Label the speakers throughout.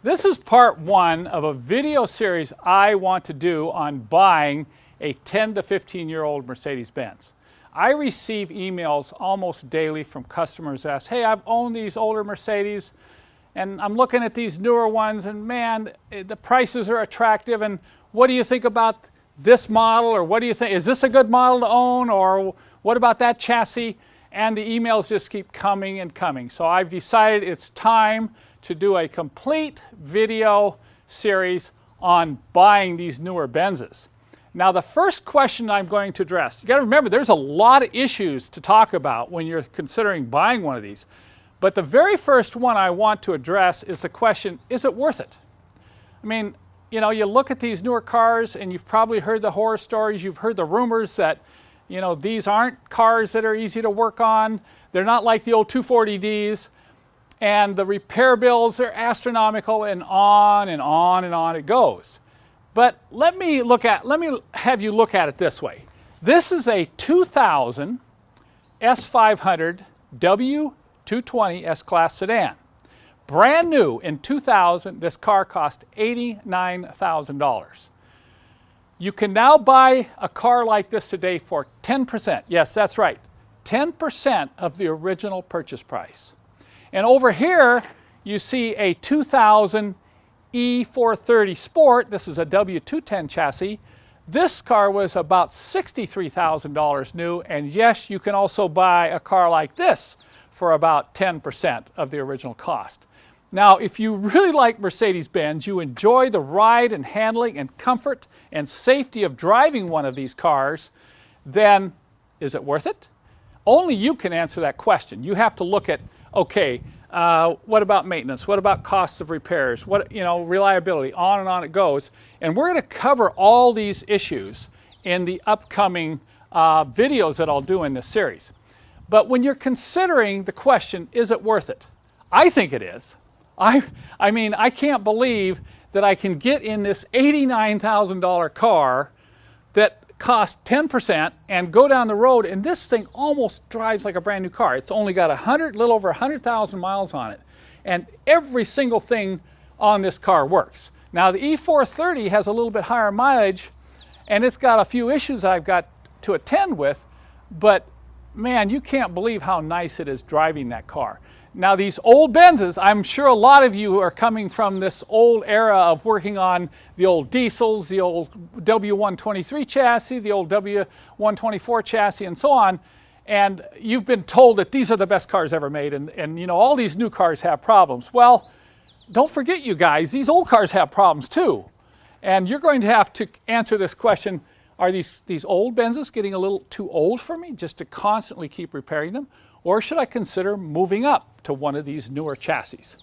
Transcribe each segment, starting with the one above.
Speaker 1: This is part one of a video series I want to do on buying a 10 to 15-year-old Mercedes-Benz. I receive emails almost daily from customers that ask, hey, I've owned these older Mercedes and I'm looking at these newer ones and man, the prices are attractive and what do you think about this model, or what do you think, is this a good model to own, or what about that chassis? And the emails just keep coming and coming. So I've decided it's time to do a complete video series on buying these newer Benzes. Now the first question I'm going to address, you got to remember there's a lot of issues to talk about when you're considering buying one of these. But the very first one I want to address is the question, is it worth it? I mean, you know, you look at these newer cars and you've probably heard the horror stories, you've heard the rumors that, you know, these aren't cars that are easy to work on. They're not like the old 240Ds. And the repair bills are astronomical, and on and on and on it goes. But let me have you look at it this way. This is a 2000 S500 W220 S-Class sedan. Brand new in 2000, this car cost $89,000. You can now buy a car like this today for 10%. Yes, that's right, 10% of the original purchase price. And over here, you see a 2000 E430 Sport. This is a W210 chassis. This car was about $63,000 new, and yes, you can also buy a car like this for about 10% of the original cost. Now, if you really like Mercedes-Benz, you enjoy the ride and handling and comfort and safety of driving one of these cars, then is it worth it? Only you can answer that question. You have to look at, okay, what about maintenance? What about costs of repairs? What, you know, reliability, on and on it goes. And we're going to cover all these issues in the upcoming videos that I'll do in this series. But when you're considering the question, is it worth it? I think it is. I mean, I can't believe that I can get in this $89,000 car that cost 10% and go down the road, and this thing almost drives like a brand new car. It's only got little over 100,000 miles on it, and every single thing on this car works. Now the E430 has a little bit higher mileage, and it's got a few issues I've got to attend with, but man, you can't believe how nice it is driving that car. Now these old Benzes, I'm sure a lot of you are coming from this old era of working on the old diesels, the old W123 chassis, the old W124 chassis, and so on. And you've been told that these are the best cars ever made, and you know, all these new cars have problems. Well, don't forget you guys, these old cars have problems too. And you're going to have to answer this question, are these old Benzes getting a little too old for me just to constantly keep repairing them? Or should I consider moving up to one of these newer chassis?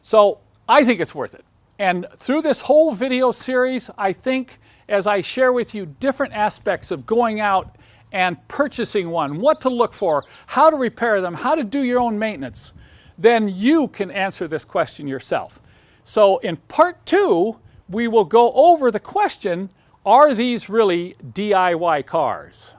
Speaker 1: So I think it's worth it. And through this whole video series, I think as I share with you different aspects of going out and purchasing one, what to look for, how to repair them, how to do your own maintenance, then you can answer this question yourself. So in part two, we will go over the question, are these really DIY cars?